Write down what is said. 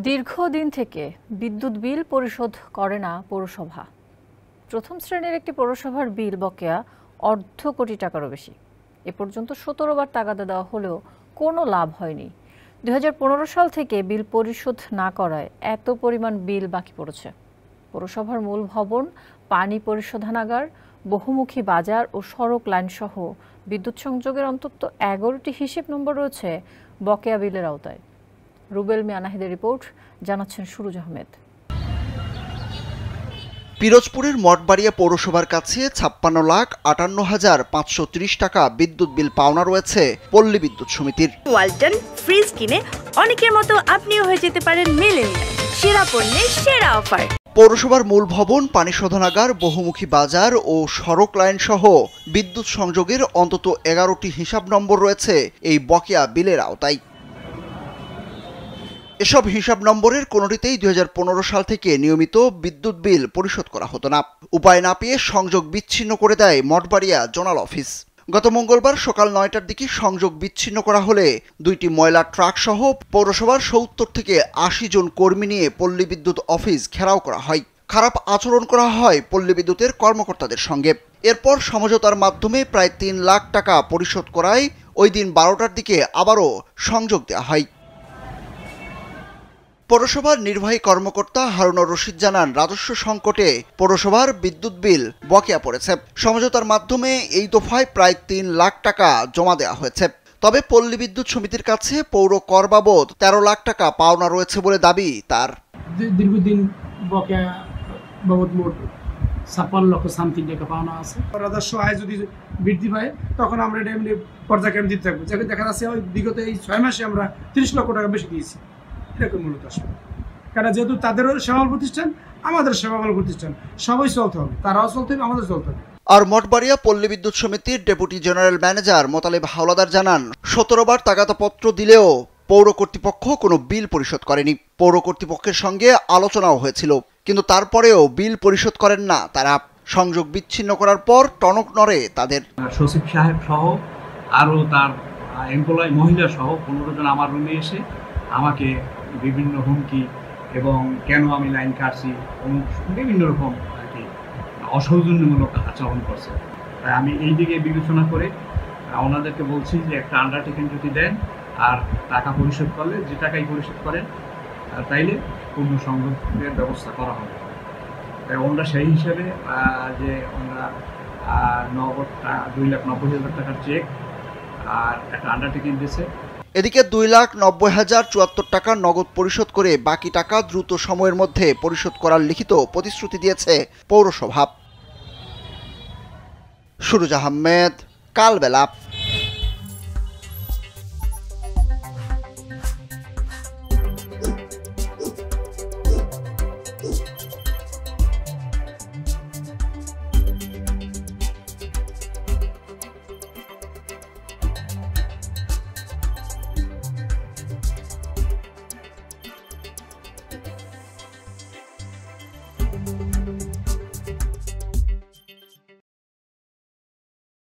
দীর্ঘদিন থেকে বিদ্যুৎ বিল পরিশোধ করে না পৌরসভা। প্রথম শ্রেণীর একটি পৌরসভার বিল বকেয়া অর্ধ কোটি টাকারও বেশি। এ পর্যন্ত 17 বার তাগাদা দেওয়া হলেও কোনো লাভ হয়নি। 2015 সাল থেকে বিল পরিশোধ না করায় এত পরিমাণ বিল বাকি পড়েছে। পৌরসভার মূল ভবন, পানি পরিশোধনাগার, বহুমুখী বাজার ও সড়ক লাইন সহ বিদ্যুৎ সংযোগের অন্তত 11টি হিসেব নম্বর রয়েছে বকেয়া বিলের আওতায়। রুবেল মিয়ানাহিদের রিপোর্ট, জানাচ্ছেন সুরুজ আহমেদ। পিরোজপুরের মঠবাড়িয়া পৌরসভার কাছে 56,58,530 টাকা বিদ্যুৎ বিল পাওনা রয়েছে পল্লী বিদ্যুৎ সমিতির। ওয়ালটন ফ্রিজ কিনে অনেকের মতো আপনিও হয়ে যেতে পারেন মিলেনিয়াল, সেরা পণ্যের সেরা অফার। পৌরসভার মূল ভবন, পানি শোধনাগার, বহুমুখী বাজার ও সড়ক লাইন সহ বিদ্যুৎ সংযোগের অন্তত 11টি হিসাব নম্বর রয়েছে এই বকেয়া বিলের আওতায়। এসব হিসাব নম্বরের কোনোটিতেই 2015 সাল থেকে নিয়মিত বিদ্যুৎ বিল পরিশোধ করা হতো না। উপায় না পেয়ে সংযোগ বিচ্ছিন্ন করে দেয় মঠবাড়িয়া জোনাল অফিস। গত মঙ্গলবার সকাল 9টার দিকে সংযোগ বিচ্ছিন্ন করা হলে 2টি ময়লা ট্রাক সহ পৌরসভার 70 থেকে 80 জন কর্মী নিয়ে পল্লী বিদ্যুৎ অফিস ঘেরাও করা হয়। খারাপ আচরণ করা হয় পল্লী বিদ্যুতের কর্মকর্তাদের সঙ্গে। এরপর সমঝোতার মাধ্যমে প্রায় 3 লাখ টাকা পরিশোধ করায় ওই দিন 12টার দিকে আবারও সংযোগ দেওয়া হয়। পৌরসভার নির্বাহী কর্মকর্তা হারুনুর রশিদ জানান, রাজস্ব সংকটে পৌরসভার বিদ্যুৎ বিল বকেয়া পড়েছে। সমঝোতার মাধ্যমে এই দফায় প্রায় 3 লাখ টাকা জমা দেওয়া হয়েছে। তবে পল্লী বিদ্যুৎ সমিতির কাছে পৌর কর বাবদ 13 লাখ টাকা পাওনা রয়েছে বলে দাবি তার। দীর্ঘদিন বকেয়া বাবদ মোট 56 লক্ষ সামথিং টাকা পাওনা আছে। রাজস্ব আয় যদি বৃদ্ধি পায় তখন আমরা এটা এমনি পর্যায়ক্রমে দিতে থাকবো। যাকে দেখা যাচ্ছে বিগত এই 6 মাসে আমরা 30 লক্ষ টাকা বেশি দিয়েছি। এরকম মূলত আসবে, কারণ যেহেতু তাদেরও সেবা প্রতিষ্ঠান, আমাদের সেবা প্রতিষ্ঠান, সবাই চলতে হবে, তারাও চলতে হবে, আমাদের চলতে হবে। আর মঠবাড়িয়া পল্লী বিদ্যুৎ সমিতির deputy general manager Motaleb Howlader জানান, 17 বার তাগাদাপত্র দিলেও পৌর কর্তৃপক্ষ কোনো বিল পরিশোধ করেনি। পৌর কর্তৃপক্ষের সঙ্গে আলোচনাও হয়েছিল, কিন্তু তারপরেও বিল পরিশোধ করেন না তারা। সংযোগ বিচ্ছিন্ন করার পর টনক নড়ে তাদের। সচিব সাহেব সহ আরও তার এমপ্লয় মহিলা সহ 15 জন আমার রুমে এসে আমাকে বিভিন্ন হুমকি এবং কেন আমি লাইন কাটছি বিভিন্ন রকম আর কি অসৌজন্যমূলক আচরণ করছে। তাই আমি এই দিকে বিবেচনা করে ওনাদেরকে বলছি যে একটা আন্ডারটেকিং যদি দেন আর টাকা পরিশোধ করলে, যে টাকাই পরিশোধ করেন তাইলে পূর্ণ সংযোগের ব্যবস্থা করা হবে। তাই ওনারা সেই হিসাবে যে ওনারা 2,90,000 টাকার চেক আর একটা আন্ডারটেকিং দিয়েছে। এদিকে 2,90,074 টাকা নগদ পরিশোধ করে বাকি টাকা দ্রুত সময়ের মধ্যে পরিশোধ করার লিখিত প্রতিশ্রুতি দিয়েছে পৌরসভা। সুরুজ আহমেদ, কালবেলা।